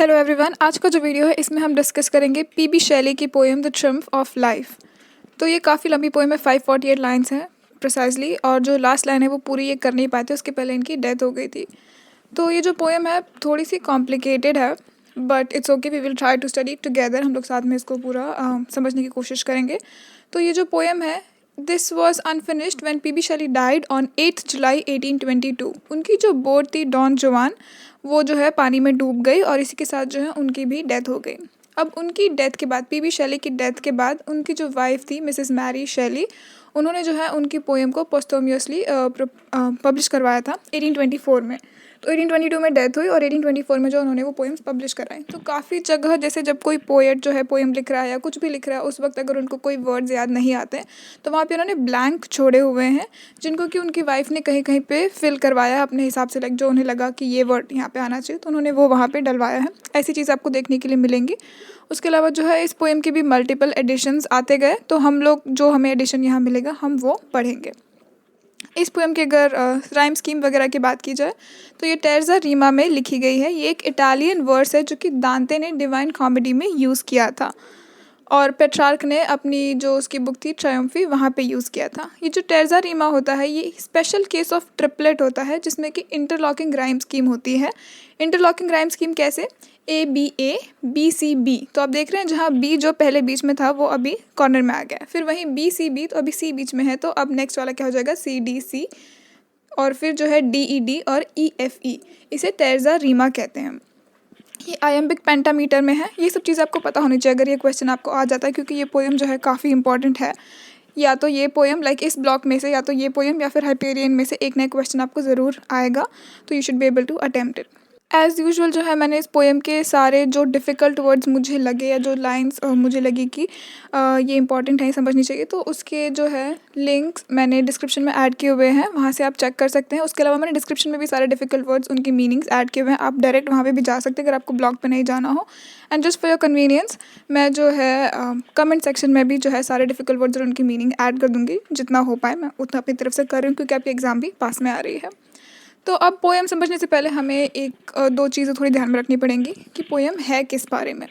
Hello everyone, आज का जो वीडियो है इसमें हम डिस्कस करेंगे पीबी शैली की poem the triumph of life. तो ये काफ़ी लंबी पोएम है, 548 लाइन्स हैं प्रिसाइजली, और जो लास्ट लाइन है वो पूरी ये कर नहीं पाए थे, उसके पहले इनकी डेथ हो गई थी। तो ये जो पोएम है थोड़ी सी कॉम्प्लिकेटेड है, but it's okay, we will try to study together. हम लोग साथ में इसको पूरा समझने की कोशिश करेंगे। तो ये जो पोएम है, this was unfinished when P B Shelley died on 8 July 1822। उनकी जो बोट थी डॉन जुआन, वो जो है पानी में डूब गई और इसी के साथ जो है उनकी भी डेथ हो गई। अब उनकी डेथ के बाद, पीबी शैली की डेथ के बाद, उनकी जो वाइफ थी मिसेस मैरी शैली, उन्होंने जो है उनकी पोएम को पोस्टोमियसली पब्लिश करवाया था 1824 में। तो 1822 में डेथ हुई और 1824 में जो उन्होंने वो पोएम्स पब्लिश कराई। तो काफ़ी जगह, जैसे जब कोई पोएट जो है पोएम लिख रहा है या कुछ भी लिख रहा है, उस वक्त अगर उनको कोई वर्ड्स याद नहीं आते तो वहाँ पे उन्होंने ब्लैंक छोड़े हुए हैं, जिनको कि उनकी वाइफ ने कहीं कहीं पे फिल करवाया है अपने हिसाब से, लाइक जो उन्हें लगा कि ये वर्ड यहाँ पे आना चाहिए तो उन्होंने वो वहाँ पे डलवाया है। ऐसी चीज़ आपको देखने के लिए मिलेंगी। उसके अलावा जो है इस पोएम के भी मल्टीपल एडिशंस आते गए, तो हम लोग जो हमें एडिशन यहाँ मिलेगा हम वो पढ़ेंगे। इस पोएम के अगर राइम स्कीम वगैरह की बात की जाए तो ये टेर्जा रीमा में लिखी गई है। ये एक इटालियन वर्स है जो कि दांते ने डिवाइन कॉमेडी में यूज़ किया था, और पेट्रार्क ने अपनी जो उसकी बुक थी ट्रायम्फी वहाँ पे यूज़ किया था। ये जो टेर्जा रीमा होता है ये स्पेशल केस ऑफ ट्रिपलेट होता है, जिसमें कि इंटरलॉकिंग राइम स्कीम होती है। इंटरलॉकिंग राइम स्कीम कैसे? A B C B। तो आप देख रहे हैं जहाँ B जो पहले बीच में था वो अभी कॉर्नर में आ गया, फिर वहीं B C B, तो अभी C बीच में है, तो अब नेक्स्ट वाला क्या हो जाएगा? C D C, और फिर जो है D E D और E F E। इसे टेर्जा रीमा कहते हैं। ये आयम्बिक पेंटामीटर में है। ये सब चीज़ आपको पता होनी चाहिए अगर ये क्वेश्चन आपको आ जाता है, क्योंकि ये पोएम जो है काफ़ी इंपॉर्टेंट है। या तो ये पोएम लाइक इस ब्लॉक में से, या तो ये पोएम या फिर हाइपेरियन में से एक नया क्वेश्चन आपको ज़रूर आएगा, तो you should be able to attempt it. As usual जो है मैंने इस पोएम के सारे जो डिफ़िकल्ट वर्ड्स मुझे लगे या जो लाइंस मुझे लगी कि ये इंपॉर्टेंट है, समझनी चाहिए, तो उसके जो है लिंक्स मैंने डिस्क्रिप्शन में ऐड किए हुए हैं, वहाँ से आप चेक कर सकते हैं। उसके अलावा मैंने डिस्क्रिप्शन में भी सारे डिफ़िकल्ट वर्ड्स, उनकी मीनिंग्स ऐड किए हुए हैं, आप डायरेक्ट वहाँ पे भी जा सकते हैं अगर आपको ब्लॉग पे नहीं जाना हो। And just for your convenience मैं जो है कमेंट सेक्शन में भी जो है सारे डिफ़िकल्ट वर्ड्स और उनकी मीनिंग ऐड कर दूँगी। जितना हो पाए मैं उतना अपनी तरफ से कर रही हूँ, क्योंकि आपकी एग्ज़ाम भी पास में आ रही है। तो अब पोएम समझने से पहले हमें एक दो चीज़ें थोड़ी ध्यान में रखनी पड़ेंगी कि पोएम है किस बारे में।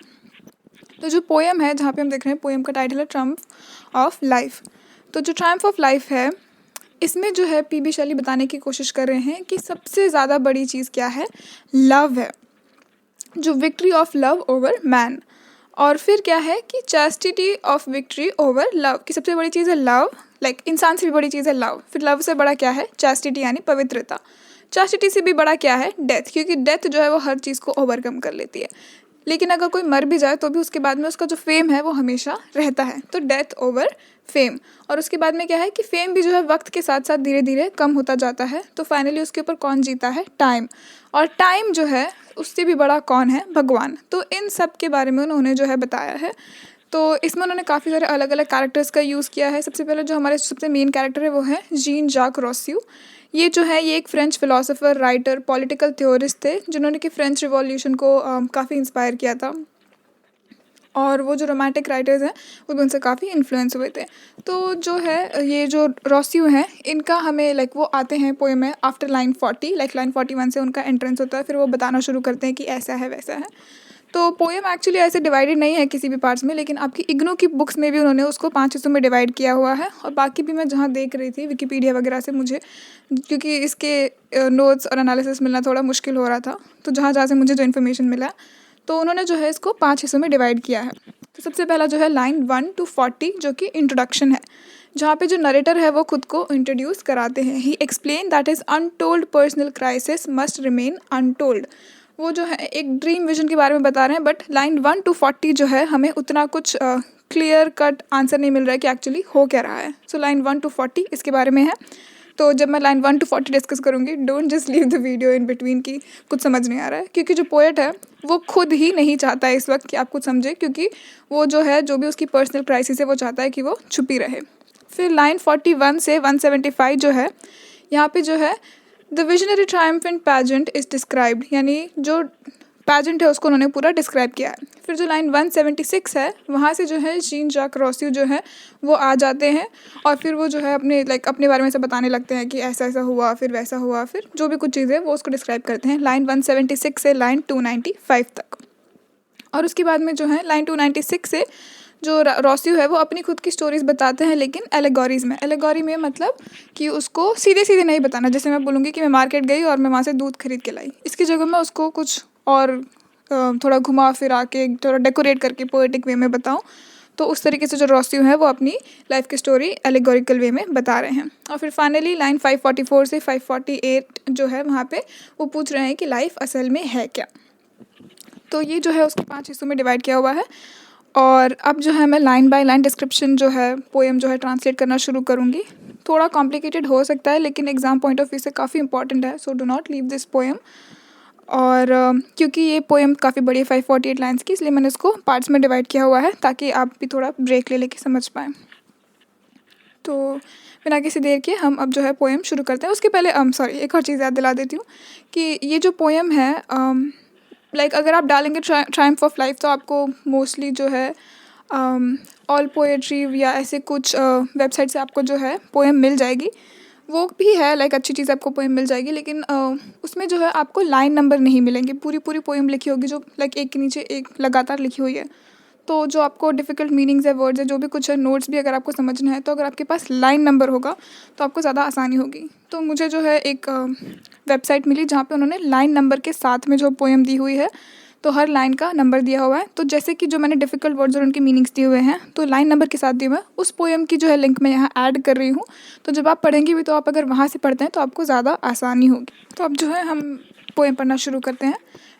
तो जो पोएम है, जहाँ पे हम देख रहे हैं पोएम का टाइटल है ट्रायम्फ ऑफ लाइफ। तो जो ट्रायम्फ ऑफ लाइफ है, इसमें जो है पीबी शैली बताने की कोशिश कर रहे हैं कि सबसे ज़्यादा बड़ी चीज़ क्या है? लव है, जो victory of love over man. और फिर क्या है कि chastity of victory over love, की सबसे बड़ी चीज़ है लव, लाइक इंसान से भी बड़ी चीज़ है लव। फिर लव से बड़ा क्या है? चैस्टिटी यानी पवित्रता। चास्टिटी से भी बड़ा क्या है? डेथ, क्योंकि डेथ जो है वो हर चीज़ को ओवरकम कर लेती है। लेकिन अगर कोई मर भी जाए तो भी उसके बाद में उसका जो फेम है वो हमेशा रहता है, तो डेथ ओवर फेम। और उसके बाद में क्या है कि फेम भी जो है वक्त के साथ साथ धीरे धीरे कम होता जाता है, तो फाइनली उसके ऊपर कौन जीता है? टाइम। और टाइम जो है उससे भी बड़ा कौन है? भगवान। तो इन सब के बारे में उन्होंने जो है बताया है। तो इसमें उन्होंने काफ़ी सारे अलग अलग कैरेक्टर्स का यूज़ किया है। सबसे पहले जो हमारे सबसे मेन कैरेक्टर है वो है जीन जाक रोस्यू। ये जो है ये एक French philosopher, writer, political theorist थे, जिन्होंने कि फ्रेंच रिवॉल्यूशन को काफ़ी इंस्पायर किया था, और वो जो रोमांटिक राइटर्स हैं वो भी उनसे काफ़ी इन्फ्लुएंस हुए थे। तो जो है ये जो रोस्यू हैं, इनका हमें लाइक वो आते हैं पोएम में आफ्टर लाइन 40, लाइक लाइन 41 से उनका एंट्रेंस होता है, फिर वो बताना शुरू करते हैं कि ऐसा है वैसा है। तो पोएम एक्चुअली ऐसे डिवाइडेड नहीं है किसी भी पार्ट्स में, लेकिन आपकी इग्नू की बुक्स में भी उन्होंने उसको 5 हिस्सों में डिवाइड किया हुआ है। और बाकी भी मैं जहाँ देख रही थी विकिपीडिया वगैरह से, मुझे क्योंकि इसके नोट्स और एनालिसिस मिलना थोड़ा मुश्किल हो रहा था, तो जहाँ जहाँ से मुझे जो इन्फॉर्मेशन मिला, तो उन्होंने जो है इसको 5 हिस्सों में डिवाइड किया है। तो सबसे पहला जो है लाइन 1 to 40, जो कि इंट्रोडक्शन है, जहाँ पे जो नरेटर है वो खुद को इंट्रोड्यूस कराते हैं। He explain that is untold personal crisis must remain untold. वो जो है एक ड्रीम विजन के बारे में बता रहे हैं, बट लाइन 1 to 40 जो है हमें उतना कुछ क्लियर कट आंसर नहीं मिल रहा है कि एक्चुअली हो क्या रहा है। सो लाइन 1 to 40 इसके बारे में है। तो जब मैं लाइन 1 to 40 डिस्कस करूँगी, don't just leave the video in between की कुछ समझ नहीं आ रहा है, क्योंकि जो पोएट है वो खुद ही नहीं चाहता है इस वक्त कि आप कुछ समझे, क्योंकि वो जो है जो भी उसकी पर्सनल क्राइसिस है वो चाहता है कि वो छुपी रहे। फिर लाइन 41 से 175 जो है, यहाँ पे जो है the visionary triumphant pageant is described, यानी जो पैजेंट है उसको उन्होंने पूरा डिस्क्राइब किया है। फिर जो लाइन 176 है, वहाँ से जो है जीन जाक रोस्यू जो है वो आ जाते हैं, और फिर वो जो है अपने अपने बारे में से बताने लगते हैं कि ऐसा ऐसा हुआ, फिर वैसा हुआ, फिर जो भी कुछ चीज़ें वो उसको डिस्क्राइब करते हैं, लाइन 176 से लाइन 295 तक। और उसके बाद में जो है लाइन 296 से जो रोस्यू है वो अपनी खुद की स्टोरीज बताते हैं, लेकिन एलेगोरीज में। एलेगोरी में मतलब कि उसको सीधे सीधे नहीं बताना। जैसे मैं बोलूँगी कि मैं मार्केट गई और मैं वहाँ से दूध खरीद के लाई, इसकी जगह मैं उसको कुछ और थोड़ा घुमा फिरा के थोड़ा डेकोरेट करके पोएटिक वे में बताऊँ। तो उस तरीके से जो रोस्यू है वो अपनी लाइफ की स्टोरी एलेगोरिकल वे में बता रहे हैं। और फिर फाइनली लाइन 544 से 548 जो है वहाँ पे वो पूछ रहे हैं कि लाइफ असल में है क्या। तो ये जो है उसको 5 हिस्सों में डिवाइड किया हुआ है। और अब जो है मैं लाइन बाय लाइन डिस्क्रिप्शन जो है पोएम जो है ट्रांसलेट करना शुरू करूँगी। थोड़ा कॉम्प्लिकेटेड हो सकता है, लेकिन एग्ज़ाम पॉइंट ऑफ व्यू से काफ़ी इंपॉर्टेंट है, so do not leave this poem. और क्योंकि ये पोएम काफ़ी बड़ी है 548 लाइन्स की, इसलिए मैंने इसको पार्ट्स में डिवाइड किया हुआ है ताकि आप भी थोड़ा ब्रेक ले लेके समझ पाएँ। तो बिना किसी देर के हम अब जो है पोएम शुरू करते हैं। उसके पहले एक और चीज़ याद दिला देती हूँ कि ये जो पोएम है लाइक अगर आप डालेंगे ट्रायम्फ ऑफ लाइफ तो आपको मोस्टली जो है ऑल पोएट्री या ऐसे कुछ वेबसाइट से आपको जो है पोएम मिल जाएगी। वो भी है लाइक अच्छी चीज़, आपको पोएम मिल जाएगी, लेकिन उसमें जो है आपको लाइन नंबर नहीं मिलेंगे। पूरी पूरी पोएम लिखी होगी जो लाइक एक के नीचे एक लगातार लिखी हुई है। तो जो आपको डिफ़िकल्ट मीनिंग्स है, वर्ड्स है, जो भी कुछ है, नोट्स भी अगर आपको समझना है तो अगर आपके पास लाइन नंबर होगा तो आपको ज़्यादा आसानी होगी। तो मुझे जो है एक वेबसाइट मिली जहाँ पे उन्होंने लाइन नंबर के साथ में जो पोएम दी हुई है, तो हर लाइन का नंबर दिया हुआ है। तो जैसे कि जो मैंने डिफ़िकल्ट वर्ड्स और उनके मीनिंग्स दिए हुए हैं तो लाइन नंबर के साथ दिए हुए हैं, उस पोएम की जो है लिंक मैं यहाँ ऐड कर रही हूँ। तो जब आप पढ़ेंगे भी तो आप अगर वहाँ से पढ़ते हैं तो आपको ज़्यादा आसानी होगी। तो अब जो है हम पोएम पढ़ना शुरू करते हैं।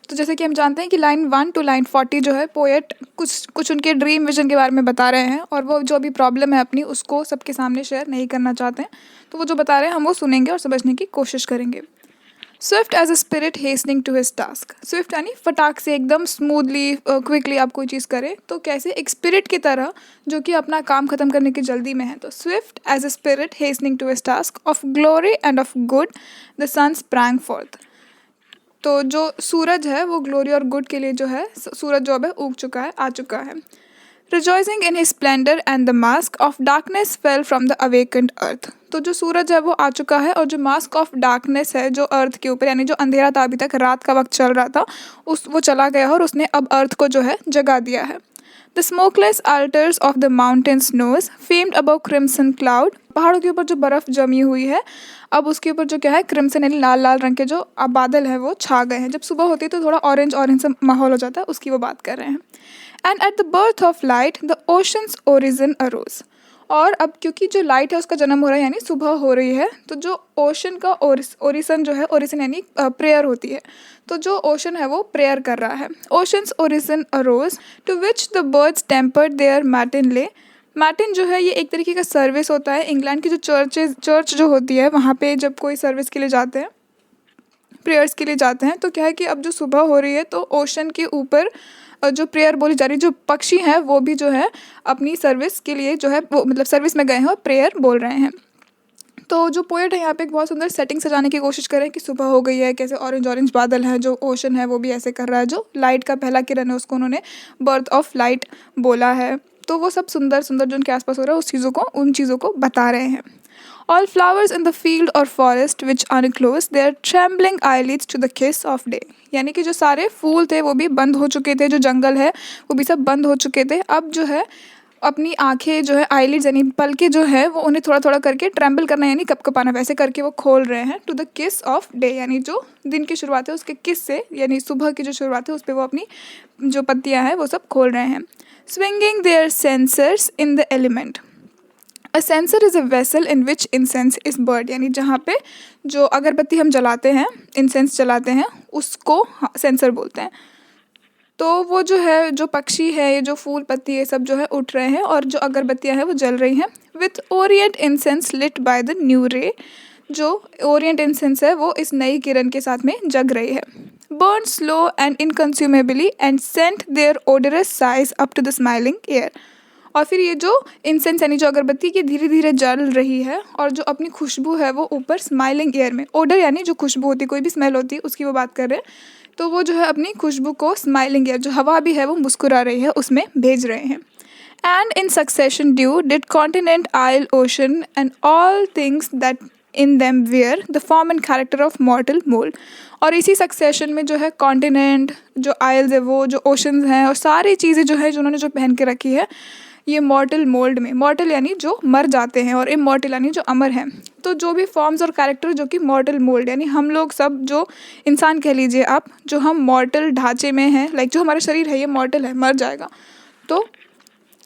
तो जैसे कि हम जानते हैं कि लाइन 1 to लाइन 40 जो है पोएट कुछ उनके ड्रीम विजन के बारे में बता रहे हैं, और वो जो भी प्रॉब्लम है अपनी उसको सबके सामने शेयर नहीं करना चाहते हैं। तो वो जो बता रहे हैं हम वो सुनेंगे और समझने की कोशिश करेंगे। Swift as a spirit hastening to his task. Swift यानी फटाक से एकदम स्मूथली क्विकली आप कोई चीज़ करें, तो कैसे एक स्पिरिट की तरह जो कि अपना काम ख़त्म करने की जल्दी में है। तो swift as a spirit hastening to his task of glory and of good the sun sprang forth. तो जो सूरज है वो ग्लोरी और गुड के लिए जो है सूरज जो अब है उग चुका है, आ चुका है। Rejoicing in his splendour and the mask of darkness fell from the awakened earth. तो जो सूरज है वो आ चुका है और जो मास्क ऑफ डार्कनेस है जो अर्थ के ऊपर, यानी जो अंधेरा था अभी तक, रात का वक्त चल रहा था, वो चला गया और उसने अब अर्थ को जो है जगा दिया है। The smokeless altars of the mountain snows famed above crimson cloud. पहाड़ों के ऊपर जो बर्फ़ जमी हुई है अब उसके ऊपर जो क्या है क्रिम्सन यानी लाल लाल रंग के जो अब बादल हैं वो छा गए हैं। जब सुबह होती है तो थोड़ा ऑरेंज ऑरेंज सा माहौल हो जाता है, उसकी वो बात कर रहे हैं। And at the birth of light the oceans orison arose. और अब क्योंकि जो लाइट है उसका जन्म हो रहा है यानी सुबह हो रही है, तो जो ओशन का ओरिसन जो है, ओरिसन यानी प्रेयर होती है, तो जो ओशन है वो प्रेयर कर रहा है। Oceans orison arose to which the birds tempered their matin lay. मैटिन जो है ये एक तरीके का सर्विस होता है। इंग्लैंड की जो चर्च जो होती है वहाँ पे जब कोई सर्विस के लिए जाते हैं, प्रेयर्स के लिए जाते हैं, तो क्या है कि अब जो सुबह हो रही है तो ओशन के ऊपर जो प्रेयर बोली जा रही है, जो पक्षी हैं वो भी जो है अपनी सर्विस के लिए जो है वो मतलब सर्विस में गए हैं और प्रेयर बोल रहे हैं। तो जो पोएट है यहाँ पे एक बहुत सुंदर सेटिंग सजाने की कोशिश कर रहे हैं कि सुबह हो गई है, कैसे ऑरेंज ऑरेंज बादल है, जो ओशन है वो भी ऐसे कर रहा है, जो लाइट का पहला किरण है उसको उन्होंने बर्थ ऑफ लाइट बोला है। तो वो सब सुंदर सुंदर जो उनके आसपास हो रहा है उन चीज़ों को बता रहे हैं। All flowers in the field or forest which unclose their trembling eyelids to the kiss of day। यानी कि जो सारे फूल थे वो भी बंद हो चुके थे, जो जंगल है वो भी सब बंद हो चुके थे। अब जो है अपनी आंखें जो है आईलिड्स यानी पलके जो है वो उन्हें थोड़ा थोड़ा करके ट्रेम्बल करना यानी कपकपाना, वैसे करके वो खोल रहे हैं। To the kiss of day यानी जो दिन की शुरुआत है उसके किस से, यानी सुबह की जो शुरुआत है उस पर वो अपनी जो पत्तियाँ हैं वो सब खोल रहे हैं। Swinging their censers in the element. A censer is a vessel in which incense is burned. यानी जहाँ पे जो अगरबत्ती हम जलाते हैं, इंसेंस जलाते हैं, उसको सेंसर बोलते हैं। तो वो जो है जो पक्षी है, ये जो फूल पत्ती ये सब जो है उठ रहे हैं और जो अगरबत्तियाँ हैं वो जल रही हैं। With orient incense lit by the new ray. जो ओरिएंट इंसेंस है वो इस नई किरण के साथ में जग रही है। Burn slow and inconsumably and sent their odorous sighs up to the smiling air. और फिर ये जो इंसेंस यानी जो अगरबत्ती की धीरे धीरे जल रही है और जो अपनी खुशबू है वो ऊपर स्माइलिंग एयर में, ओडर यानी जो खुशबू होती है, कोई भी स्मेल होती है उसकी वो बात कर रहे हैं, तो वो जो है अपनी खुशबू को स्माइलिंग एयर, जो हवा भी है वो मुस्कुरा रही है, उसमें भेज रहे हैं। And in succession due did continent isle ocean and all things that in them wear the form and character of mortal mould. और इसी सक्सेशन में जो है कॉन्टिनेंट, जो आइल्स है, वो जो ओशंस हैं और सारी चीज़ें जो है जो उन्होंने जो पहन के रखी है ये मॉर्टल मोल्ड में, मॉर्टल यानी जो मर जाते हैं और इमॉर्टल यानी जो अमर हैं। तो जो भी फॉर्म्स और कैरेक्टर जो कि मॉर्टल मोल्ड यानी हम लोग सब जो इंसान कह लीजिए आप, जो हम मॉर्टल ढांचे में हैं, लाइक जो हमारा शरीर है ये मॉर्टल है, मर जाएगा। तो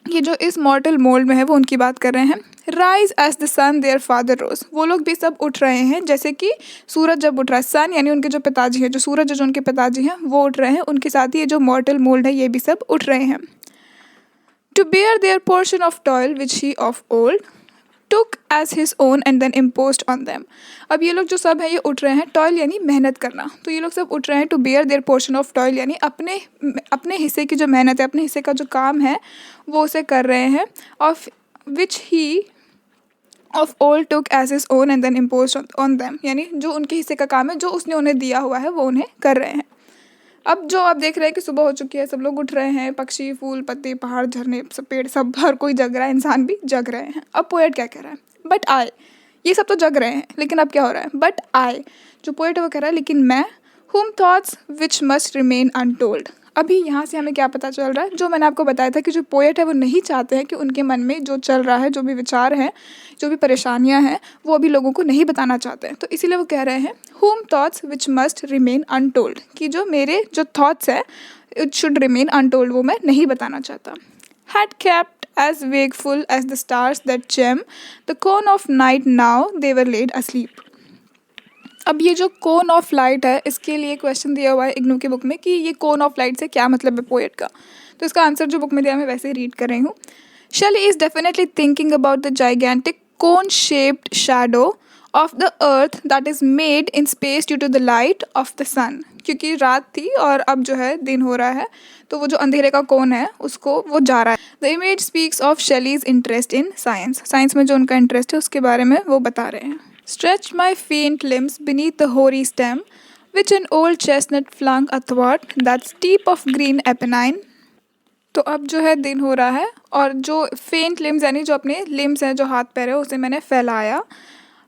ये जो इस मॉर्टल मोल्ड में है वो उनकी बात कर रहे हैं। Rise as the sun their father rose, वो लोग भी सब उठ रहे हैं जैसे कि सूरज जब उठ रहा है। सन यानी उनके जो पिताजी हैं, जो सूरज जो उनके पिताजी हैं वो उठ रहे हैं, उनके साथ ही ये जो मॉर्टल मोल्ड है ये भी सब उठ रहे हैं। To bear their portion of toil which he of old took as his own and then imposed on them। अब ये लोग जो सब हैं ये उठ रहे हैं, टॉयल यानी मेहनत करना, तो ये लोग सब उठ रहे हैं to bear their portion of toil यानी अपने अपने हिस्से की जो मेहनत है, अपने हिस्से का जो काम है वो उसे कर रहे हैं। Of which he of old took as his own and then imposed on them, यानी जो उनके हिस्से का काम है जो उसने उन्हें दिया हुआ है वो उन्हें कर रहे हैं। अब जो आप देख रहे हैं कि सुबह हो चुकी है, सब लोग उठ रहे हैं, पक्षी, फूल, पत्ते, पहाड़, झरने, सब पेड़, सब हर कोई जग रहा है, इंसान भी जग रहे हैं। अब पोएट क्या कह रहा है? बट आई, ये सब तो जग रहे हैं लेकिन अब क्या हो रहा है? बट आई, जो पोएट है वो कह रहा है लेकिन मैं, whom thoughts which must remain untold। अभी यहाँ से हमें क्या पता चल रहा है? जो मैंने आपको बताया था कि जो पोएट है वो नहीं चाहते हैं कि उनके मन में जो चल रहा है, जो भी विचार हैं, जो भी परेशानियाँ हैं, वो अभी लोगों को नहीं बताना चाहते हैं। तो इसीलिए वो कह रहे हैं whom thoughts which must remain untold, कि जो मेरे जो थॉट्स है it should remain untold, वो मैं नहीं बताना चाहता। had kept as wakeful as the stars that gem the cone of night, now they were laid asleep। अब ये जो कोन ऑफ लाइट है इसके लिए क्वेश्चन दिया हुआ है इग्नू की बुक में कि ये कोन ऑफ लाइट से क्या मतलब है पोएट का। तो इसका आंसर जो बुक में दिया मैं वैसे ही रीड कर रही हूँ। Shelley is definitely thinking about the gigantic cone shaped shadow of the earth that is made in space due to the light of the sun. क्योंकि रात थी और अब जो है दिन हो रहा है, तो वो जो अंधेरे का कोन है उसको वो जा रहा है। The image speaks of Shelley's interest in science, science में जो उनका इंटरेस्ट है उसके बारे में वो बता रहे हैं। Stretch my faint limbs beneath the hoary stem, which an old chestnut flung athwart that steep of green Apennine। तो अब जो है दिन हो रहा है और जो फेंट लिम्स यानी जो अपने लिम्स हैं, जो हाथ पैर है, उसे मैंने फैलाया।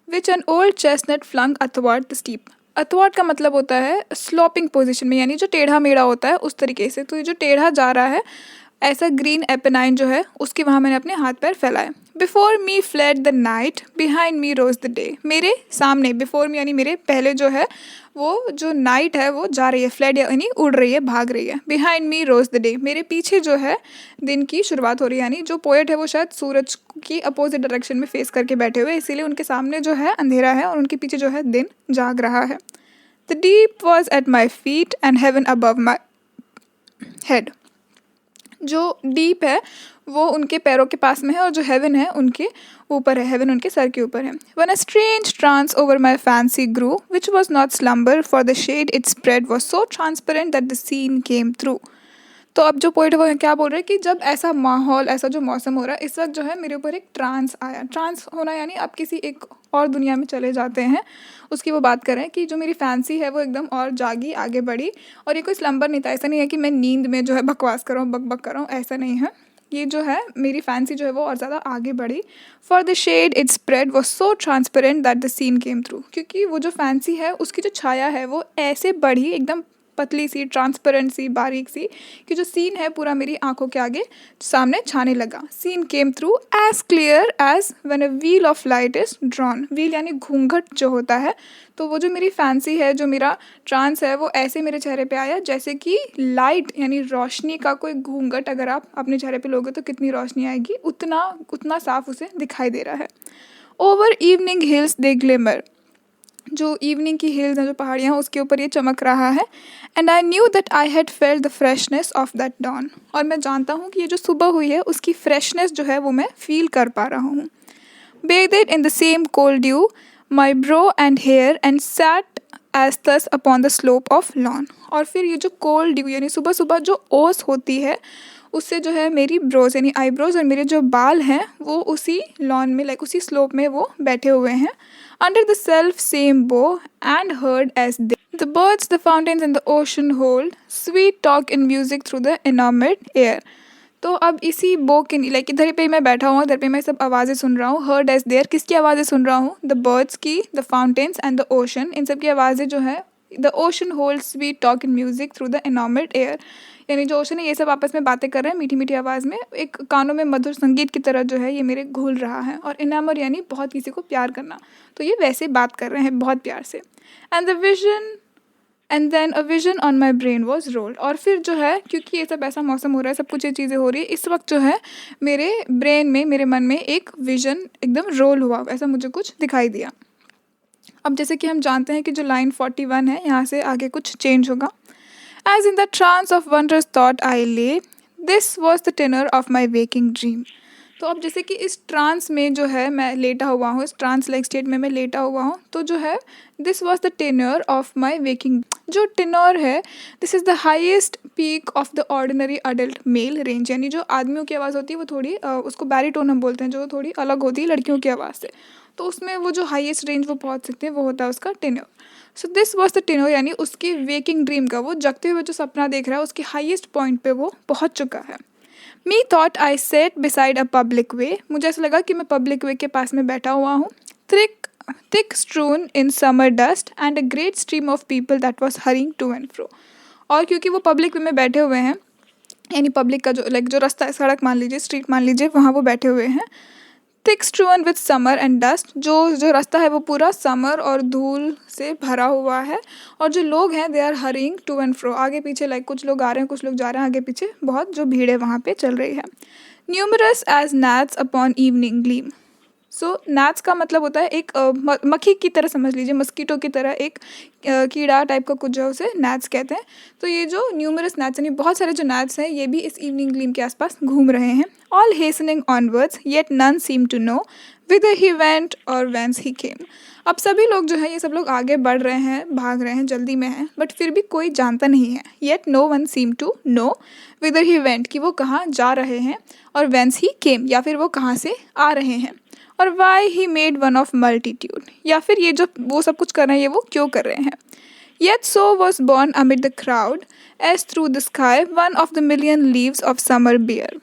Which an old chestnut flung athwart the steep. Athwart का मतलब होता है स्लोपिंग पोजीशन में, यानी जो टेढ़ा मेढ़ा होता है उस तरीके से। तो ये जो टेढ़ा जा रहा है ऐसा ग्रीन एपेनाइन जो है उसके वहाँ मैंने अपने हाथ पैर फैलाए। Before me fled the night, behind me rose the day. मेरे सामने, बिफोर मी यानी मेरे पहले जो है वो जो नाइट है वो जा रही है, फ्लैड यानी उड़ रही है, भाग रही है। Behind me rose the day, मेरे पीछे जो है दिन की शुरुआत हो रही है। यानी जो पोएट है वो शायद सूरज की अपोजिट डायरेक्शन में फेस करके बैठे हुए, इसीलिए उनके सामने जो है अंधेरा है और उनके पीछे जो है दिन जाग रहा है। The deep was at my feet and heaven above my head. जो डीप है वो उनके पैरों के पास में है और जो हेवन है उनके ऊपर है, हेवन उनके सर के ऊपर है। When a strange trance over my fancy grew, which was not slumber, for the shade it spread was so transparent that the scene came through। तो अब जो पोइट वो क्या बोल रहे हैं कि जब ऐसा माहौल, ऐसा जो मौसम हो रहा है इस वक्त जो है मेरे ऊपर एक ट्रांस आया। ट्रांस होना यानी आप किसी एक और दुनिया में चले जाते हैं, उसकी वो बात कर रहे हैं कि जो मेरी फैंसी है वो एकदम और जागी, आगे बढ़ी। और ये कोई स्लम्बर नहीं था, ऐसा नहीं है कि मैं नींद में जो है बकवास कर रहा हूँ, बक बक कर रहा हूँ, ऐसा नहीं है। ये जो है मेरी फैंसी जो है वो और ज़्यादा आगे बढ़ी। For the shade it spread was so transparent that the scene came through. क्योंकि वो जो फैंसी है उसकी जो छाया है वो ऐसे बढ़ी, एकदम पतली सी, ट्रांसपेरेंट सी, बारीक सी, कि जो सीन है पूरा मेरी आंखों के आगे सामने छाने लगा। Scene came through as clear as when a veil of light is drawn. Veil यानी घूंघट जो होता है, तो वो जो मेरी फैंसी है, जो मेरा ट्रांस है, वो ऐसे मेरे चेहरे पे आया जैसे कि लाइट यानी रोशनी का कोई घूंघट अगर आप अपने चेहरे पे लोगे तो कितनी रोशनी आएगी, उतना साफ उसे दिखाई दे रहा है। Over evening hills they glimmer, जो इवनिंग की हिल्स हैं, जो पहाड़ियाँ हैं, उसके ऊपर ये चमक रहा है। And I knew that I had felt the freshness of that dawn. और मैं जानता हूँ कि ये जो सुबह हुई है उसकी फ्रेशनेस जो है वो मैं फील कर पा रहा हूँ। bathed in the same cold dew, my brow and hair, and sat as thus upon the slope of lawn। और फिर ये जो कोल्ड ड्यू यानी सुबह सुबह जो ओस होती है उससे जो है मेरी ब्रोज यानी आईब्रोज और मेरे जो बाल हैं वो उसी लॉन में, लाइक उसी स्लोप में वो बैठे हुए हैं। Under the self same bough and heard as there the birds the fountains and the ocean hold sweet talk in music through the enamoured air. तो अब इसी बो के लाइक इधर पे मैं बैठा हुआ, इधर पे मैं सब आवाज़ें सुन रहा हूँ। हर्ड एज देयर, किसकी आवाज़ें सुन रहा हूँ? द बर्ड्स की, the fountains and the ocean, इन सब की आवाज़ें जो है। The ocean holds sweet talk in music through the enamoured air, यानी जो ओशन है ये सब आपस में बातें कर रहे हैं मीठी मीठी आवाज़ में, एक कानों में मधुर संगीत की तरह जो है ये मेरे घुल रहा है। और इनामर यानी बहुत किसी को प्यार करना, तो ये वैसे बात कर रहे हैं बहुत प्यार से। And the vision and then a vision on my brain was rolled, और फिर जो है क्योंकि ये सब ऐसा मौसम हो रहा है, सब कुछ ये चीज़ें हो रही है, इस वक्त जो है मेरे ब्रेन में, मेरे मन में एक विजन एकदम रोल हुआ, ऐसा मुझे कुछ दिखाई दिया। अब जैसे कि हम जानते हैं कि जो लाइन 41 है यहाँ से आगे कुछ चेंज होगा। As in the trance of wondrous thought I lay, this was the tenor of my waking dream. तो अब जैसे कि इस ट्रांस में जो है मैं लेटा हुआ हूँ, इस ट्रांस लाइक स्टेट में मैं लेटा हुआ हूँ, तो जो है this was the tenor of my waking. जो टेनर है, this is the highest peak of the ordinary adult male range, यानी जो आदमियों की आवाज़ होती है वो थोड़ी उसको बैरीटोन हम बोलते हैं, जो थोड़ी अलग होती है लड़कियों की आवाज़ से, तो उसमें वो जो हाईएस्ट रेंज वो पहुँच सकते हैं वो होता है उसका tenor. So this was the tenor, यानी उसकी वेकिंग ड्रीम का, वो जगते हुए जो सपना देख रहा है उसके हाईएस्ट पॉइंट पे वो पहुँच चुका है। Methought I sat beside a public way, मुझे ऐसा लगा कि मैं पब्लिक वे के पास में बैठा हुआ हूँ। Thick strewn in summer dust and a great stream of people that was hurrying to and fro. और क्योंकि वो पब्लिक वे में बैठे हुए हैं, यानी पब्लिक का जो लाइक जो रास्ता, सड़क मान लीजिए, स्ट्रीट मान लीजिए, वहाँ वो बैठे हुए हैं। Thick strewn with summer and dust, जो रास्ता है वो पूरा समर और धूल से भरा हुआ है। और जो लोग हैं they are hurrying to and fro, आगे पीछे लाइक कुछ लोग आ रहे हैं कुछ लोग जा रहे हैं, आगे पीछे बहुत जो भीड़ है वहाँ पे चल रही है। Numerous as gnats upon evening gleam. So gnats का मतलब होता है एक मक्खी की तरह समझ लीजिए, मस्कीटो की तरह एक कीड़ा टाइप का कुछ जो है उसे gnats कहते हैं। तो ये जो न्यूमरस gnats यानी बहुत सारे जो gnats हैं ये भी इस इवनिंग ग्लीम के आसपास घूम रहे हैं। All hastening onwards yet none seem to know whither he went or whence he came। अब सभी लोग जो है ये सब लोग आगे बढ़ रहे हैं, भाग रहे हैं, जल्दी में हैं, बट फिर भी कोई जानता नहीं है। Yet no one seem to know whither he went, कि वो कहाँ जा रहे हैं, और whence he came, या फिर वो कहाँ से आ रहे हैं, और why he made one of multitude, या फिर ये जो वो सब कुछ कर रहे हैं ये वो क्यों कर रहे हैं। Yet so was born amid the crowd as through the sky one of the million leaves of summer bear।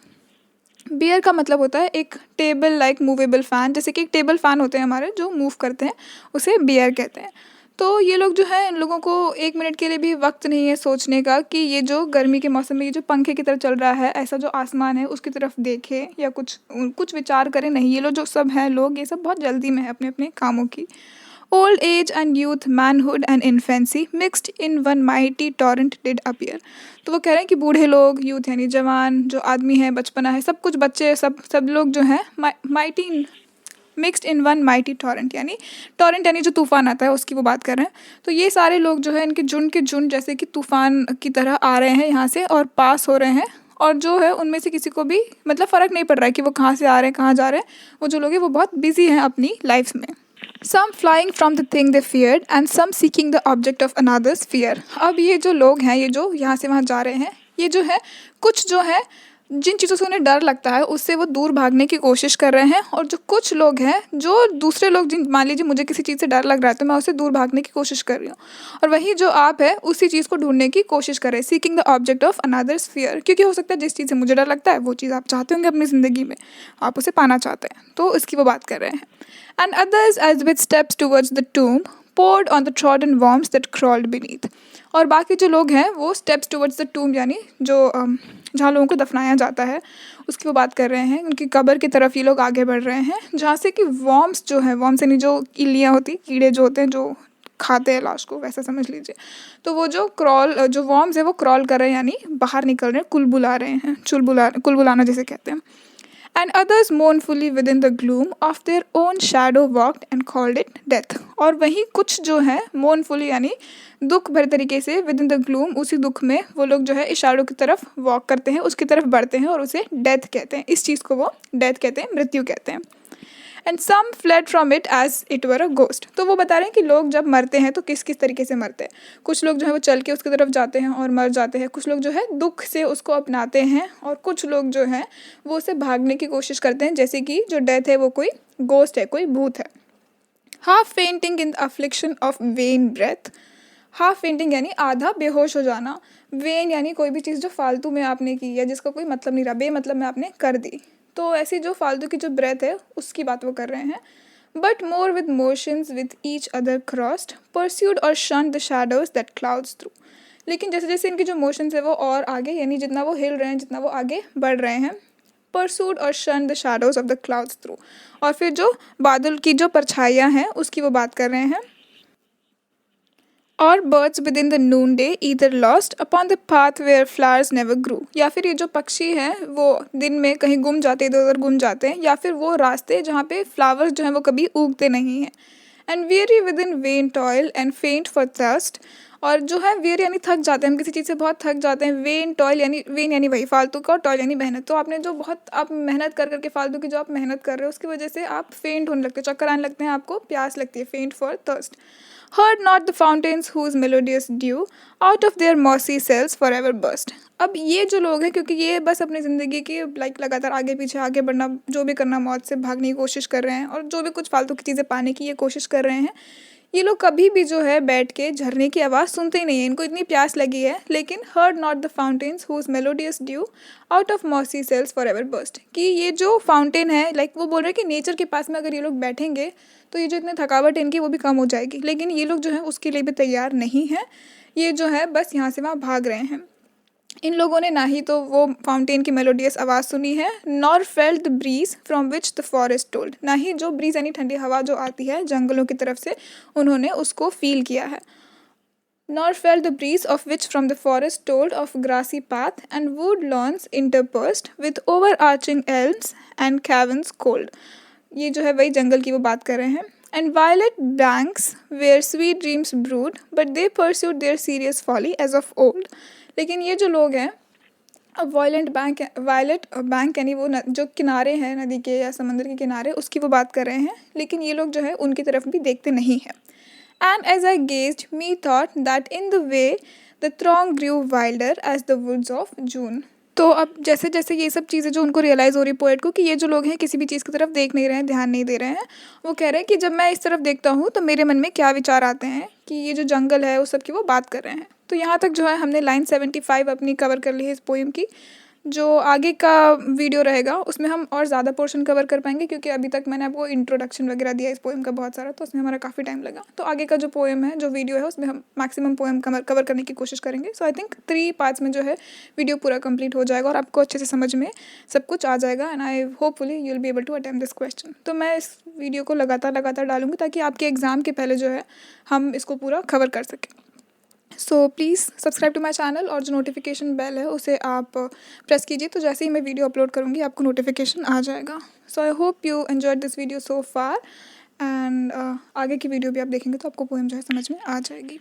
Bear का मतलब होता है एक टेबल लाइक मूवेबल फ़ैन, जैसे कि एक टेबल फ़ैन होते हैं हमारे जो मूव करते हैं, उसे बियर कहते हैं। तो ये लोग जो हैं, इन लोगों को एक मिनट के लिए भी वक्त नहीं है सोचने का कि ये जो गर्मी के मौसम में ये जो पंखे की तरह चल रहा है, ऐसा जो आसमान है उसकी तरफ देखे या कुछ विचार करें, नहीं। ये लोग जो सब हैं लोग, ये सब बहुत जल्दी में है अपने अपने कामों की। Old age and youth, manhood and infancy mixed in one mighty torrent did appear. तो वो कह रहे हैं कि बूढ़े लोग, यूथ यानी जवान, जो आदमी है, बचपना है, सब कुछ बच्चे, सब लोग जो हैं mighty mixed in one mighty torrent यानी जो तूफ़ान आता है उसकी वो बात कर रहे हैं। तो ये सारे लोग जो है इनके झुंड के झुंड जैसे कि तूफ़ान की तरह आ रहे हैं यहाँ से और पास हो रहे हैं, और जो है उनमें से किसी को भी मतलब फ़र्क नहीं पड़ रहा है कि वो कहाँ से आ रहे हैं, कहाँ जा रहे हैं। वो जो लोग हैं वो बहुत बिजी हैं अपनी लाइफ में। Some flying from the thing they feared and some seeking the object of another's fear। अब ये जो लोग हैं, ये जो यहाँ से वहाँ जा रहे हैं, ये जो है कुछ जो है जिन चीज़ों से उन्हें डर लगता है उससे वो दूर भागने की कोशिश कर रहे हैं, और जो कुछ लोग हैं जो दूसरे लोग, जिन मान लीजिए मुझे किसी चीज़ से डर लग रहा है तो मैं उससे दूर भागने की कोशिश कर रही हूँ, और वही जो आप है उसी चीज़ को ढूंढने की कोशिश कर रहे हैं। Seeking the object of another's fear, क्योंकि हो सकता है जिस चीज़ से मुझे डर लगता है वो चीज़ आप चाहते होंगे अपनी ज़िंदगी में, आप उसे पाना चाहते हैं, तो इसकी वो बात कर रहे हैं। And others as with steps towards the tomb poured on the trodden worms that crawled beneath। और बाकी जो लोग हैं वो steps towards the tomb यानी जो जहाँ लोगों को दफनाया जाता है उसकी वो बात कर रहे हैं। उनकी कब्र की तरफ ये लोग आगे बढ़ रहे हैं, जहाँ से कि worms जो है, worms यानी जो इल्लियाँ होती, कीड़े जो होते हैं जो खाते हैं लाश को, वैसा समझ लीजिए। तो वो जो जो worms है वो क्रॉल कर रहे हैं यानी बाहर निकल रहे हैं, कुलबुला रहे हैं, कुलबुलाना जैसे कहते हैं। And others mournfully within the gloom of their own shadow walked and called it death। और वहीं कुछ जो है mournfully यानी दुख भरे तरीके से within the gloom, उसी दुख में वो लोग जो है इस shadow की तरफ walk करते हैं, उसकी तरफ बढ़ते हैं, और उसे death कहते हैं। इस चीज़ को वो death कहते हैं, मृत्यु कहते हैं। And some fled from it as it were a ghost. तो वो बता रहे हैं कि लोग जब मरते हैं तो किस किस तरीके से मरते हैं। कुछ लोग जो है वो चल के उसकी तरफ जाते हैं और मर जाते हैं, कुछ लोग जो है दुख से उसको अपनाते हैं, और कुछ लोग जो हैं वो उसे भागने की कोशिश करते हैं, जैसे कि जो डेथ है वो कोई गोस्ट है, कोई भूत है। Half fainting in the affliction of vain breath. Half fainting यानी आधा बेहोश हो जाना, वेन यानी कोई भी चीज़ जो फालतू में आपने की या जिसका कोई मतलब नहीं रहा, बेमतलब में आपने कर दी। तो ऐसी जो फालतू की जो ब्रेथ है उसकी बात वो कर रहे हैं। But more with motions with each other crossed pursued or shun the shadows that clouds threw. लेकिन जैसे जैसे इनकी जो मोशंस है वो और आगे, यानी जितना वो हिल रहे हैं, जितना वो आगे बढ़ रहे हैं, परसूड और shun the shadows of the clouds through, और फिर जो बादल की जो परछाइयाँ हैं उसकी वो बात कर रहे हैं। और birds within the noon day either lost upon the path where flowers never grew, या फिर ये जो पक्षी हैं वो दिन में कहीं गुम जाते, इधर उधर गुम जाते हैं, या फिर वो रास्ते जहाँ पे फ्लावर्स जो हैं वो कभी उगते नहीं हैं। And weary with in when toil and फेंट फॉर थर्स्ट, और जो है वेर यानी थक जाते हैं, हम किसी चीज़ से बहुत थक जाते हैं। वेन टॉयल यानी, वेन यानी वही फालतू का, और टॉयल यानी मेहनत। तो आपने जो बहुत आप मेहनत कर करके फालतू की जो आप मेहनत कर रहे हो उसकी वजह से आप फेंट होने लगते हो, चक्कर आने लगते हैं, आपको प्यास लगती है, faint for thirst. Heard not the fountains whose melodious dew out of their mossy cells forever burst। अब ये जो लोग हैं, क्योंकि ये बस अपनी ज़िंदगी की लाइक लगातार आगे पीछे आगे बढ़ना, जो भी करना, मौत से भागने की कोशिश कर रहे हैं, और जो भी कुछ फालतू की चीज़ें पाने की ये कोशिश कर रहे हैं, ये लोग कभी भी जो है बैठ के झरने की आवाज़ सुनते ही नहीं है। इनको इतनी प्यास लगी है, लेकिन heard not the fountains whose melodious dew out of mossy cells forever burst, कि ये जो फाउंटेन है, लाइक वो बोल रहे हैं कि नेचर के पास में अगर ये लोग बैठेंगे तो ये जो इतनी थकावट है इनकी वो भी कम हो जाएगी, लेकिन ये लोग जो है उसके लिए भी तैयार नहीं है। ये जो है बस यहाँ से वहाँ भाग रहे हैं। इन लोगों ने ना ही तो वो फाउंटेन की मेलोडियस आवाज़ सुनी है, nor felt the bridge from which the forest told, ना ही जो ब्रीज यानी ठंडी हवा जो आती है जंगलों की तरफ से उन्होंने उसको फील किया है। Nor felt the breeze of which from the forest told of grassy path and wood lawns interspersed with overarching elms and caverns cold. ये जो है वही जंगल की वो बात कर रहे हैं। And violet banks where sweet dreams brood but they pursued their serious folly as of old. लेकिन ये जो लोग हैं, अब वायलेट बैंक यानी वो जो किनारे हैं नदी के या समंदर के किनारे, उसकी वो बात कर रहे हैं, लेकिन ये लोग जो है उनकी तरफ भी देखते नहीं हैं। And as I gazed methought that in the way the throng grew wilder as the woods of June. तो अब जैसे जैसे ये सब चीज़ें जो उनको रियलाइज़ हो रही पोएट को, कि ये जो लोग हैं किसी भी चीज़ की तरफ देख नहीं रहे हैं, ध्यान नहीं दे रहे हैं, वो कह रहे हैं कि जब मैं इस तरफ देखता हूँ तो मेरे मन में क्या विचार आते हैं, कि ये जो जंगल है उस सब की वो बात कर रहे हैं। तो यहाँ तक जो है हमने लाइन 75 अपनी कवर कर ली है इस पोएम की। जो आगे का वीडियो रहेगा उसमें हम और ज़्यादा पोर्शन कवर कर पाएंगे, क्योंकि अभी तक मैंने आपको इंट्रोडक्शन वगैरह दिया इस पोएम का बहुत सारा, तो उसमें हमारा काफ़ी टाइम लगा। तो आगे का जो पोएम है, जो वीडियो है, उसमें हम मैक्सिमम पोएम कवर करने की कोशिश करेंगे। सो आई थिंक 3 पार्ट्स में जो है वीडियो पूरा कंप्लीट हो जाएगा और आपको अच्छे से समझ में सब कुछ आ जाएगा। And I hopefully you will be able to attempt this question. तो मैं इस वीडियो को लगातार डालूंगी ताकि आपके एग्ज़ाम के पहले जो है हम इसको पूरा कवर कर सकें। So please subscribe to my channel, और जो नोटिफिकेशन बेल है उसे आप प्रेस कीजिए, तो जैसे ही मैं वीडियो अपलोड करूँगी आपको नोटिफिकेशन आ जाएगा। So I hope you enjoyed this video so far, and आगे की वीडियो भी आप देखेंगे तो आपको पोएम जो है समझ में आ जाएगी।